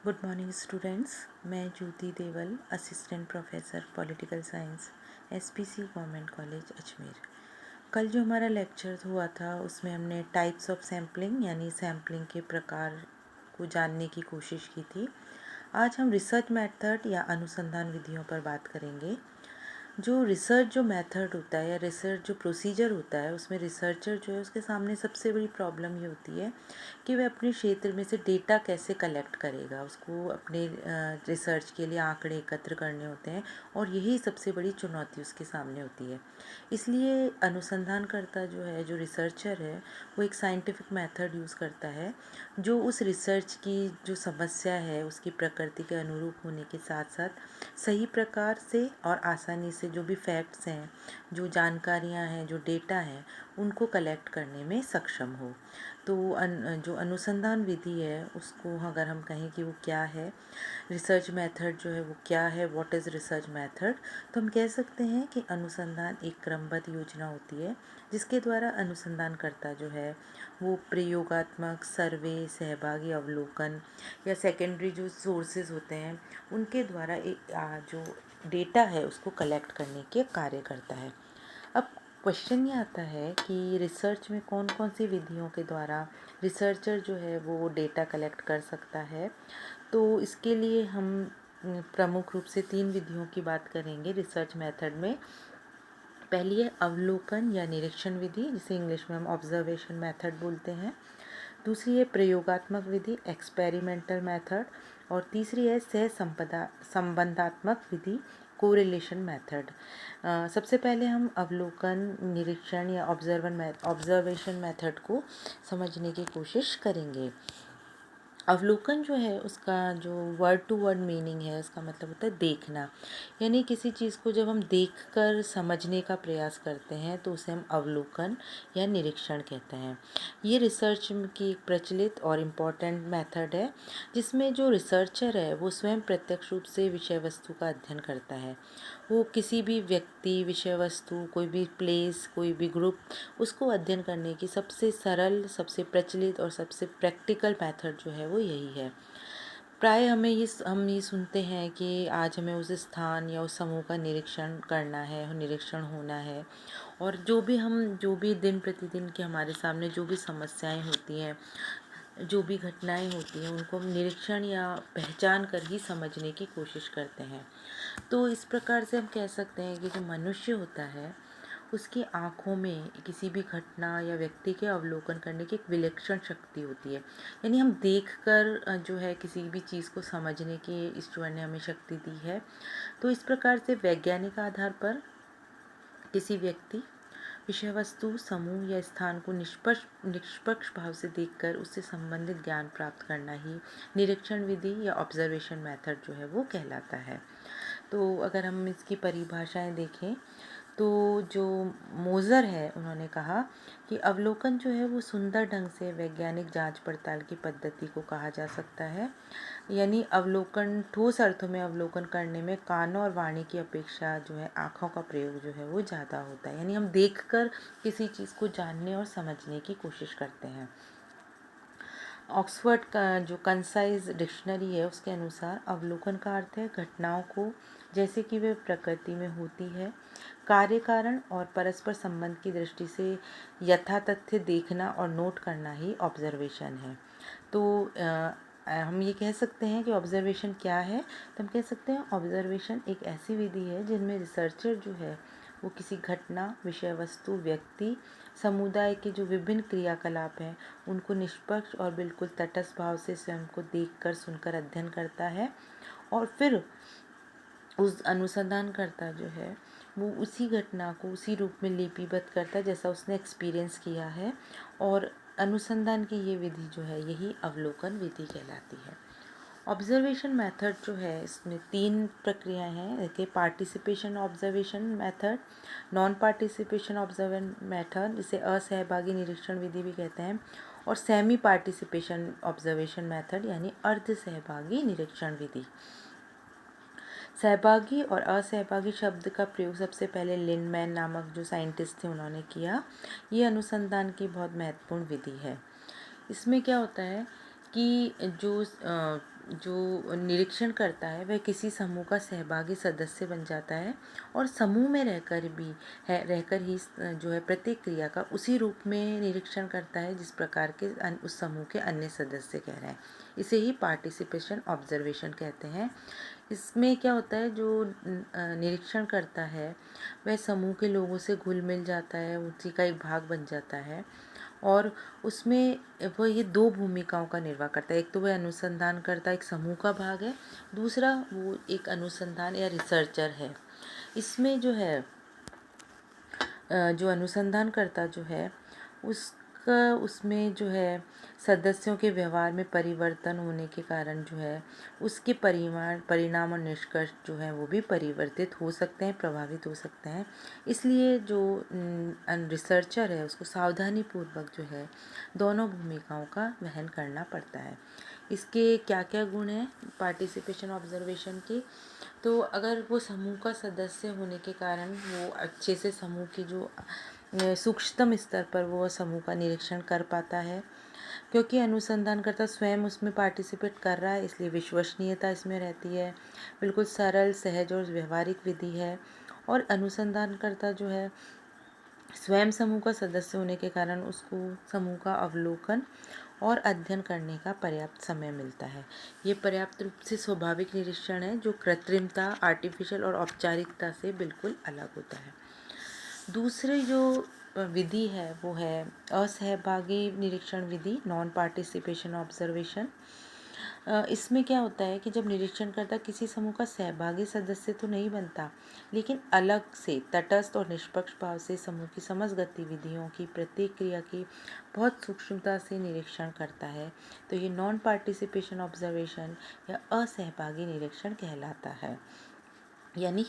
Good morning students. मैं Jyoti Deval, assistant professor political science, SPC government college Ajmer. कल जो हमारा लेक्चर हुआ था उसमें हमने टाइप्स ऑफ सैम्पलिंग यानी सैम्पलिंग के प्रकार को जानने की कोशिश की थी। आज हम रिसर्च मेथड या अनुसंधान विधियों पर बात करेंगे। जो मेथड होता है या रिसर्च जो प्रोसीजर होता है उसमें रिसर्चर जो है उसके सामने सबसे बड़ी प्रॉब्लम ये होती है कि वह अपने क्षेत्र में से डेटा कैसे कलेक्ट करेगा। उसको अपने रिसर्च के लिए आंकड़े एकत्र करने होते हैं और यही सबसे बड़ी चुनौती उसके सामने होती है। इसलिए अनुसंधानकर्ता जो है, जो रिसर्चर है, वो एक साइंटिफिक मेथड यूज़ करता है जो उस रिसर्च की जो समस्या है उसकी प्रकृति के अनुरूप होने के साथ साथ सही प्रकार से और आसानी से जो भी फैक्ट्स हैं, जो जानकारियां हैं, जो डेटा हैं, उनको कलेक्ट करने में सक्षम हो। तो जो अनुसंधान विधि है उसको अगर हम कहें कि वो क्या है, रिसर्च मेथड जो है वो क्या है, व्हाट इज़ रिसर्च मेथड, तो हम कह सकते हैं कि अनुसंधान एक क्रमबद्ध योजना होती है जिसके द्वारा अनुसंधानकर्ता जो है वो प्रयोगात्मक सर्वे, सहभागी अवलोकन या सेकेंडरी जो सोर्सेज होते हैं उनके द्वारा एक जो डेटा है उसको कलेक्ट करने के कार्य करता है। अब क्वेश्चन ये आता है कि रिसर्च में कौन कौन सी विधियों के द्वारा रिसर्चर जो है वो डेटा कलेक्ट कर सकता है। तो इसके लिए हम प्रमुख रूप से 3 विधियों की बात करेंगे रिसर्च मेथड में। पहली है अवलोकन या निरीक्षण विधि, जिसे इंग्लिश में हम ऑब्जर्वेशन मेथड बोलते हैं। दूसरी है प्रयोगात्मक विधि, एक्सपेरिमेंटल मेथड। और तीसरी है संबंधात्मक विधि, कोरिलेशन मेथड। सबसे पहले हम अवलोकन, निरीक्षण या ऑब्जर्वेशन मेथड को समझने की कोशिश करेंगे। अवलोकन जो है उसका जो वर्ड टू वर्ड मीनिंग है उसका मतलब होता है देखना, यानी किसी चीज़ को जब हम देखकर समझने का प्रयास करते हैं तो उसे हम अवलोकन या निरीक्षण कहते हैं। ये रिसर्च की एक प्रचलित और इम्पॉर्टेंट मेथड है जिसमें जो रिसर्चर है वो स्वयं प्रत्यक्ष रूप से विषय वस्तु का अध्ययन करता है। वो किसी भी व्यक्ति, विषय वस्तु, कोई भी प्लेस, कोई भी ग्रुप, उसको अध्ययन करने की सबसे सरल, सबसे प्रचलित और सबसे प्रैक्टिकल मेथड जो है वो यही है। प्राय हम ये सुनते हैं कि आज हमें उस स्थान या उस समूह का निरीक्षण करना है, निरीक्षण होना है, और जो भी दिन प्रतिदिन के हमारे सामने जो भी समस्याएं होती हैं, जो भी घटनाएं होती हैं, उनको हम निरीक्षण या पहचान कर ही समझने की कोशिश करते हैं। तो इस प्रकार से हम कह सकते हैं कि जो मनुष्य होता है उसकी आँखों में किसी भी घटना या व्यक्ति के अवलोकन करने की एक विलक्षण शक्ति होती है। यानी हम देखकर जो है किसी भी चीज़ को समझने की ईश्वर ने हमें शक्ति दी है। तो इस प्रकार से वैज्ञानिक आधार पर किसी व्यक्ति, विषय वस्तु, समूह या स्थान को निष्पक्ष भाव से देखकर उससे संबंधित ज्ञान प्राप्त करना ही निरीक्षण विधि या ऑब्जर्वेशन मेथड जो है वो कहलाता है। तो अगर हम इसकी परिभाषाएं देखें तो जो मोज़र है उन्होंने कहा कि अवलोकन जो है वो सुंदर ढंग से वैज्ञानिक जांच पड़ताल की पद्धति को कहा जा सकता है। यानी अवलोकन, ठोस अर्थों में अवलोकन करने में कानों और वाणी की अपेक्षा जो है आँखों का प्रयोग जो है वो ज़्यादा होता है। यानी हम देखकर किसी चीज़ को जानने और समझने की कोशिश करते हैं। ऑक्सफोर्ड का जो कंसाइज डिक्शनरी है उसके अनुसार अवलोकन का अर्थ है घटनाओं को जैसे कि वे प्रकृति में होती है, कार्य कारण और परस्पर संबंध की दृष्टि से यथातथ्य देखना और नोट करना ही ऑब्जर्वेशन है। तो हम ये कह सकते हैं कि ऑब्जर्वेशन क्या है, तो हम कह सकते हैं ऑब्जर्वेशन एक ऐसी विधि है जिनमें रिसर्चर जो है वो किसी घटना, विषय वस्तु, व्यक्ति, समुदाय के जो विभिन्न क्रियाकलाप हैं उनको निष्पक्ष और बिल्कुल तटस्थ भाव से स्वयं को देखकर, सुनकर अध्ययन करता है, और फिर उस अनुसंधानकर्ता जो है वो उसी घटना को उसी रूप में लिपिबद्ध करता है जैसा उसने एक्सपीरियंस किया है। और अनुसंधान की ये विधि जो है यही अवलोकन विधि कहलाती है। ऑब्जर्वेशन मेथड जो है इसमें 3 प्रक्रियाएं हैं। देखिए, participation observation method, non participation observation method, जिसे असहभागी निरीक्षण विधि भी कहते हैं, और सेमी पार्टिसिपेशन ऑब्जर्वेशन मेथड यानी अर्ध सहभागी निरीक्षण विधि। सहभागी और असहभागी शब्द का प्रयोग सबसे पहले लिंडमैन नामक जो साइंटिस्ट थे उन्होंने किया। ये अनुसंधान की बहुत महत्वपूर्ण विधि है। इसमें क्या होता है कि जो जो निरीक्षण करता है वह किसी समूह का सहभागी सदस्य बन जाता है और समूह में रहकर ही जो है प्रत्येक क्रिया का उसी रूप में निरीक्षण करता है जिस प्रकार के उस समूह के अन्य सदस्य कह रहे हैं। इसे ही पार्टिसिपेशन ऑब्जर्वेशन कहते हैं। इसमें क्या होता है, जो निरीक्षण करता है वह समूह के लोगों से घुल मिल जाता है, उसी का एक भाग बन जाता है और उसमें वह ये दो भूमिकाओं का निर्वाह करता है। एक तो वह अनुसंधान करता एक समूह का भाग है, दूसरा वो एक अनुसंधान या रिसर्चर है। इसमें जो है जो अनुसंधान करता जो है उसमें जो है सदस्यों के व्यवहार में परिवर्तन होने के कारण जो है उसके परिणाम और निष्कर्ष जो है वो भी परिवर्तित हो सकते हैं, प्रभावित हो सकते हैं। इसलिए जो रिसर्चर है उसको सावधानी पूर्वक जो है दोनों भूमिकाओं का वहन करना पड़ता है। इसके क्या क्या गुण हैं पार्टिसिपेशन ऑब्जर्वेशन के, तो अगर वो समूह का सदस्य होने के कारण वो अच्छे से समूह की जो सूक्ष्मतम स्तर पर वो समूह का निरीक्षण कर पाता है। क्योंकि अनुसंधानकर्ता स्वयं उसमें पार्टिसिपेट कर रहा है इसलिए विश्वसनीयता इसमें रहती है। बिल्कुल सरल, सहज और व्यवहारिक विधि है। और अनुसंधानकर्ता जो है स्वयं समूह का सदस्य होने के कारण उसको समूह का अवलोकन और अध्ययन करने का पर्याप्त समय मिलता है। ये पर्याप्त रूप से स्वाभाविक निरीक्षण है जो कृत्रिमता, आर्टिफिशियल और औपचारिकता से बिल्कुल अलग होता है। दूसरी जो विधि है वो है असहभागी निरीक्षण विधि, नॉन पार्टिसिपेशन ऑब्जर्वेशन। इसमें क्या होता है कि जब निरीक्षणकर्ता किसी समूह का सहभागी सदस्य तो नहीं बनता, लेकिन अलग से तटस्थ और निष्पक्ष भाव से समूह की समस्त गतिविधियों की प्रत्येक क्रिया की बहुत सूक्ष्मता से निरीक्षण करता है, तो ये नॉन पार्टिसिपेशन ऑब्जर्वेशन या असहभागी निरीक्षण कहलाता है। यानी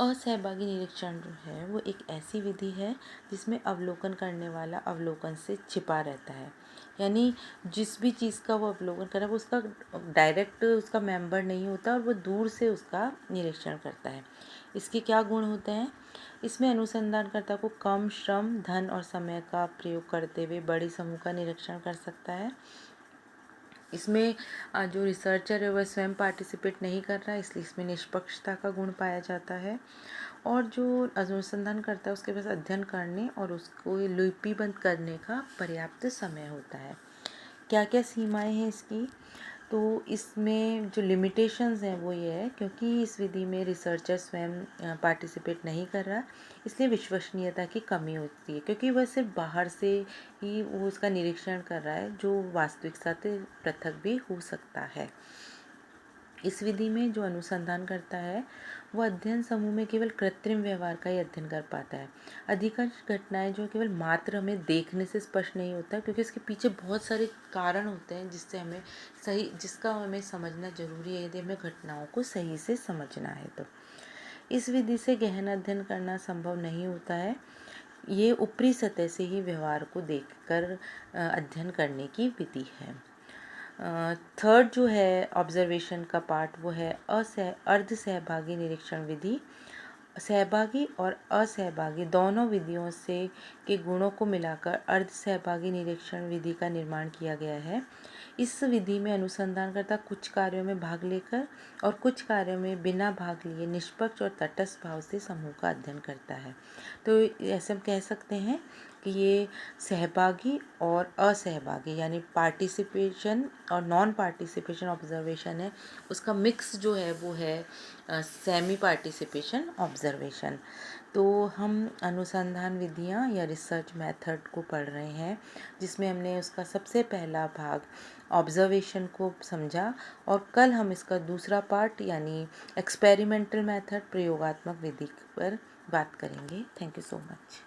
असहभागी निरीक्षण जो है वो एक ऐसी विधि है जिसमें अवलोकन करने वाला अवलोकन से छिपा रहता है। यानी जिस भी चीज़ का वो अवलोकन कर रहा है वो उसका डायरेक्ट उसका मेंबर नहीं होता और वो दूर से उसका निरीक्षण करता है। इसके क्या गुण होते हैं? इसमें अनुसंधानकर्ता को कम श्रम, धन और समय का प्रयोग करते हुए बड़ी समूह का निरीक्षण कर सकता है। इसमें जो रिसर्चर है वह स्वयं पार्टिसिपेट नहीं कर रहा है इसलिए इसमें निष्पक्षता का गुण पाया जाता है। और जो अनुसंधान करता है उसके पास अध्ययन करने और उसको लिपिबद्ध करने का पर्याप्त समय होता है। क्या क्या सीमाएं हैं इसकी? तो इसमें जो लिमिटेशंस हैं वो ये है क्योंकि इस विधि में रिसर्चर स्वयं पार्टिसिपेट नहीं कर रहा, इसलिए विश्वसनीयता की कमी होती है क्योंकि वह सिर्फ बाहर से ही वो उसका निरीक्षण कर रहा है जो वास्तविकता से पृथक भी हो सकता है। इस विधि में जो अनुसंधान करता है वो अध्ययन समूह में केवल कृत्रिम व्यवहार का ही अध्ययन कर पाता है। अधिकांश घटनाएं जो केवल मात्र हमें देखने से स्पष्ट नहीं होता क्योंकि इसके पीछे बहुत सारे कारण होते हैं जिसका हमें समझना जरूरी है यदि हमें घटनाओं को सही से समझना है। तो इस विधि से गहन अध्ययन करना संभव नहीं होता है। ये ऊपरी सतह से ही व्यवहार को देखकर अध्ययन करने की विधि है। थर्ड जो है ऑब्जर्वेशन का पार्ट वो है अर्ध सहभागी निरीक्षण विधि। सहभागी और असहभागी दोनों विधियों से के गुणों को मिलाकर अर्ध सहभागी निरीक्षण विधि का निर्माण किया गया है। इस विधि में अनुसंधानकर्ता कुछ कार्यों में भाग लेकर और कुछ कार्यों में बिना भाग लिए निष्पक्ष और तटस्थ भाव से समूह का अध्ययन करता है। तो ऐसे हम कह सकते हैं कि ये सहभागी और असहभागी यानी पार्टिसिपेशन और नॉन पार्टिसिपेशन ऑब्जर्वेशन है, उसका मिक्स जो है वो है सेमी पार्टिसिपेशन ऑब्जर्वेशन। तो हम अनुसंधान विधियाँ या रिसर्च मेथड को पढ़ रहे हैं जिसमें हमने उसका सबसे पहला भाग ऑब्जर्वेशन को समझा और कल हम इसका दूसरा पार्ट यानी एक्सपेरिमेंटल मेथड प्रयोगात्मक विधि पर बात करेंगे। Thank you so much.